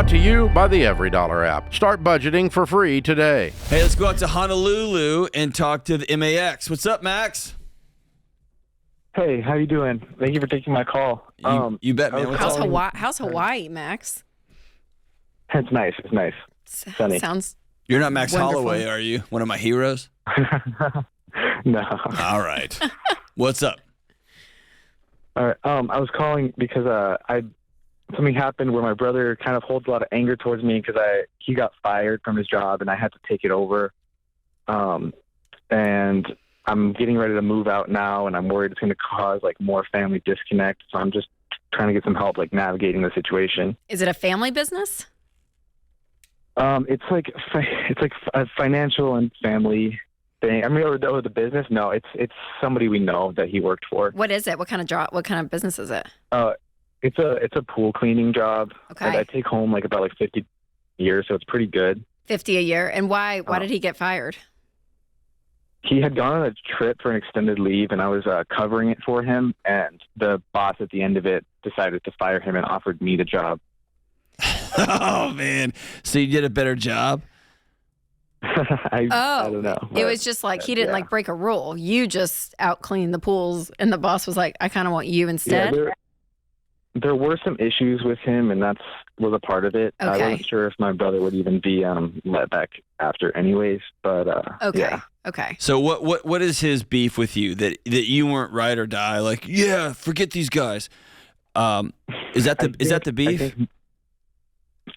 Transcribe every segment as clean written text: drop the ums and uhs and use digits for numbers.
Brought to you by the EveryDollar app. Start budgeting for free today. Hey, let's go out to Honolulu and talk to the MAX. What's up, Max? Hey, how you doing? Thank you for taking my call. You bet, man. How's Hawaii, Max? It's nice. It's nice. Sunny. Sounds. You're not Max wonderful. Holloway, are you? One of my heroes? No. All right. What's up? All right. I was calling because something happened where my brother kind of holds a lot of anger towards me because he got fired from his job and I had to take it over. And I'm getting ready to move out now, and I'm worried it's going to cause like more family disconnect. So I'm just trying to get some help like navigating the situation. Is it a family business? It's like a financial and family thing. I mean, or the business? No, it's somebody we know that he worked for. What is it? What kind of job? What kind of business is it? It's a pool cleaning job. Okay. I take home like about like 50 a year, so it's pretty good. 50 a year. And why did he get fired? He had gone on a trip for an extended leave, and I was covering it for him, and the boss at the end of it decided to fire him and offered me the job. Oh, man. So you did a better job? I don't know. It was just like he didn't like break a rule. You just out cleaned the pools, and the boss was like, I kind of want you instead. Yeah, there were some issues with him, and that was a part of it. Okay. I wasn't sure if my brother would even be let back after anyways, but Okay. yeah. Okay. So what is his beef with you that you weren't ride or die? Like, yeah, forget these guys. Is that the beef?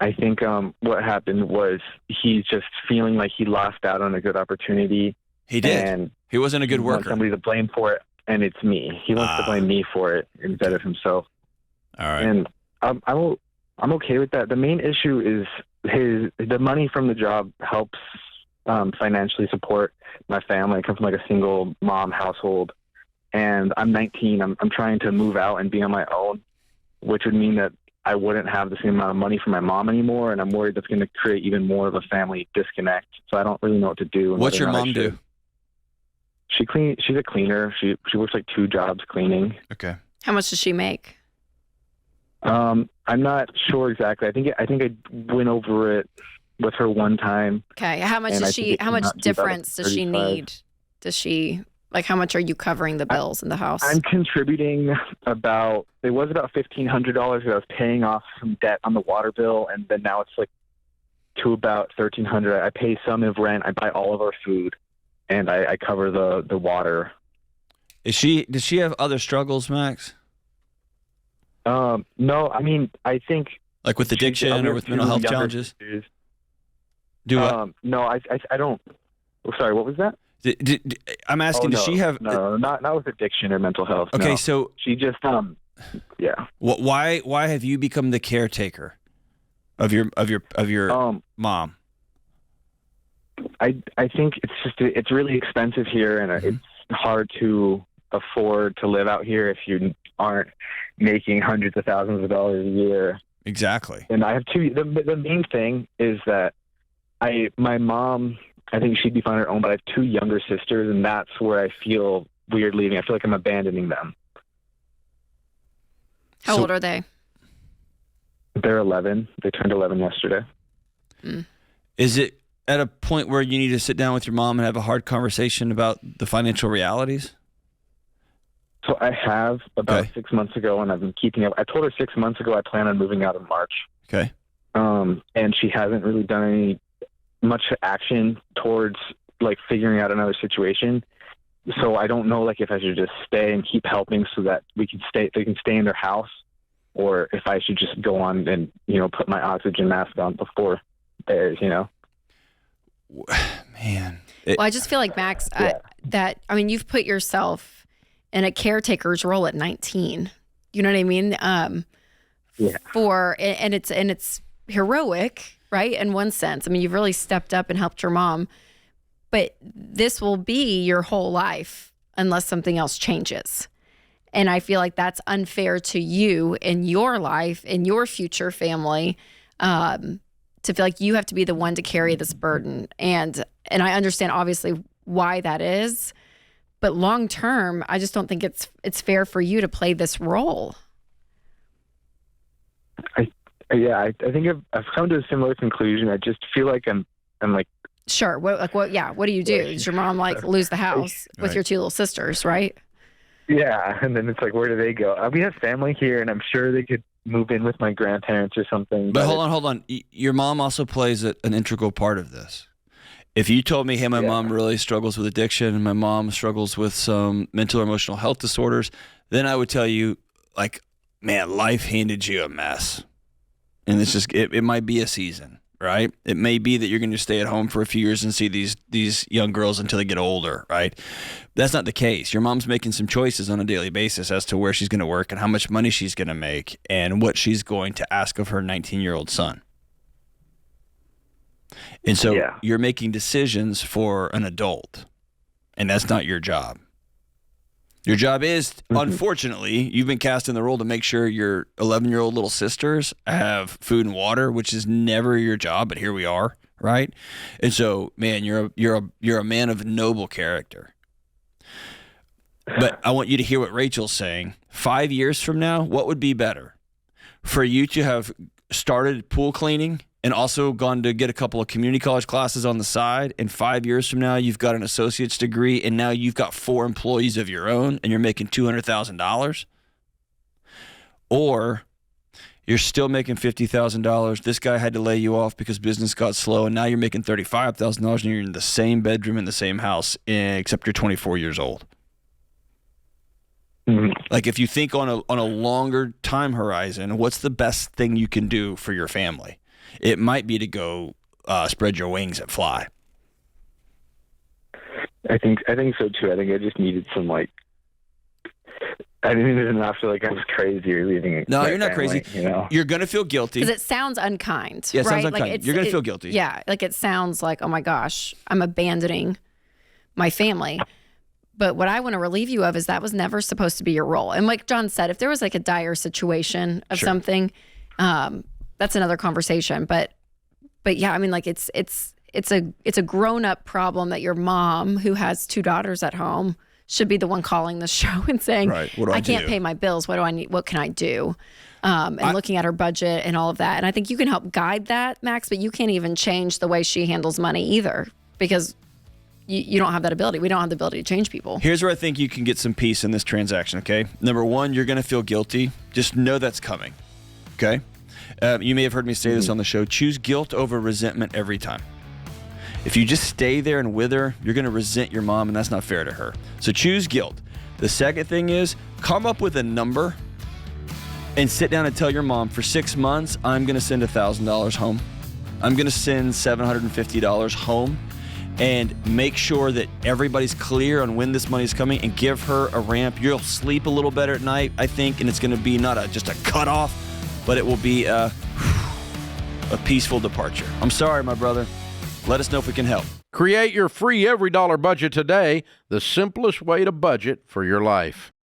I think what happened was he's just feeling like he lost out on a good opportunity. He did. And he wasn't a good he wants worker. somebody to blame for it, and it's me. He wants to blame me for it instead of himself. All right. And I'm okay with that. The main issue is the money from the job helps financially support my family. I come from like a single mom household, and I'm 19. I'm trying to move out and be on my own, which would mean that I wouldn't have the same amount of money from my mom anymore, and I'm worried that's going to create even more of a family disconnect. So I don't really know what to do. What's your mom do? She's a cleaner. She works like 2 jobs cleaning. Okay. How much does she make? I'm not sure exactly. I think I went over it with her one time. Okay. How much does she? How much difference does she 35. need? Does she like? How much are you covering the bills in the house? I'm contributing it was about $1,500 that I was paying off some debt on the water bill, and then now it's like to about $1,300. I pay some of rent. I buy all of our food, and I cover the water. Does she have other struggles, Max? No, I mean, I think like with addiction or with mental health challenges? Sisters. Do what? No, I don't. Oh, sorry, what was that? I'm asking, does she have? No, not with addiction or mental health. Okay, no. so she just yeah. Why have you become the caretaker of your mom? I think it's really expensive here, and it's hard to afford to live out here if you aren't making hundreds of thousands of dollars a year. Exactly. And I have the main thing is that my mom, I think she'd be fine on her own, but I have 2 younger sisters, and that's where I feel weird leaving. I feel like I'm abandoning them. How old are they? They're 11. They turned 11 yesterday. Is it at a point where you need to sit down with your mom and have a hard conversation about the financial realities? So I have about 6 months ago, and I've been keeping up. I told her 6 months ago I plan on moving out in March. Okay. And she hasn't really done any much action towards like figuring out another situation. So I don't know like if I should just stay and keep helping so that they can stay in their house, or if I should just go on and, put my oxygen mask on before theirs, Man. Well, I just feel like, Max, you've put yourself in a caretaker's role at 19. You know what I mean? And it's heroic, right? In one sense. I mean, you've really stepped up and helped your mom, but this will be your whole life unless something else changes. And I feel like that's unfair to you in your life, in your future family, to feel like you have to be the one to carry this burden. And I understand obviously why that is, but long term, I just don't think it's fair for you to play this role. Yeah, I think I've come to a similar conclusion. I just feel like I'm like, Sure. What do you do? Does your mom like lose the house with Right. your two little sisters, right? yeah, and then it's like, where do they go? We have family here, and I'm sure they could move in with my grandparents or something. But hold on. Your mom also plays an integral part of this. If you told me, hey, my mom really struggles with addiction and my mom struggles with some mental or emotional health disorders, then I would tell you, like, man, life handed you a mess. And it's just, it might be a season, right? It may be that you're going to stay at home for a few years and see these young girls until they get older, right? That's not the case. Your mom's making some choices on a daily basis as to where she's going to work and how much money she's going to make and what she's going to ask of her 19-year-old son. And so you're making decisions for an adult, and that's not your job. Your job is, unfortunately, you've been cast in the role to make sure your 11-year-old little sisters have food and water, which is never your job, but here we are, right? And so, man, you're a man of noble character. But I want you to hear what Rachel's saying. 5 years from now, what would be better? For you to have started pool cleaning and also gone to get a couple of community college classes on the side, and 5 years from now, you've got an associate's degree, and now you've got 4 employees of your own, and you're making $200,000? Or you're still making $50,000. This guy had to lay you off because business got slow, and now you're making $35,000, and you're in the same bedroom in the same house, except you're 24 years old. Like, if you think on a longer time horizon, what's the best thing you can do for your family? It might be to go spread your wings and fly. I think so too. I think I just needed some, like, I didn't even feel like I was crazy or leaving. No, my you're not family, crazy. You know? You're gonna feel guilty Because it sounds unkind. Yeah, it right? sounds unkind. Like You're gonna feel guilty. Yeah, like it sounds like, oh my gosh, I'm abandoning my family. But what I want to relieve you of is that was never supposed to be your role. And like John said, if there was like a dire situation of something, that's another conversation. But yeah, I mean, like it's a grown up problem that your mom, who has 2 daughters at home, should be the one calling the show and saying, right, what do I can't pay my bills. What do I need? What can I do? And looking at her budget and all of that. And I think you can help guide that, Max, but you can't even change the way she handles money either, because you don't have that ability. We don't have the ability to change people. Here's where I think you can get some peace in this transaction, okay? Number one, you're going to feel guilty. Just know that's coming, okay? You may have heard me say this on the show. Choose guilt over resentment every time. If you just stay there and wither, you're going to resent your mom, and that's not fair to her. So choose guilt. The second thing is come up with a number and sit down and tell your mom, for 6 months, I'm going to send $1,000 home. I'm going to send $750 home. And make sure that everybody's clear on when this money is coming, and give her a ramp. You'll sleep a little better at night, I think, and it's going to be not just a cutoff, but it will be a peaceful departure. I'm sorry, my brother. Let us know if we can help. Create your free every dollar budget today, the simplest way to budget for your life.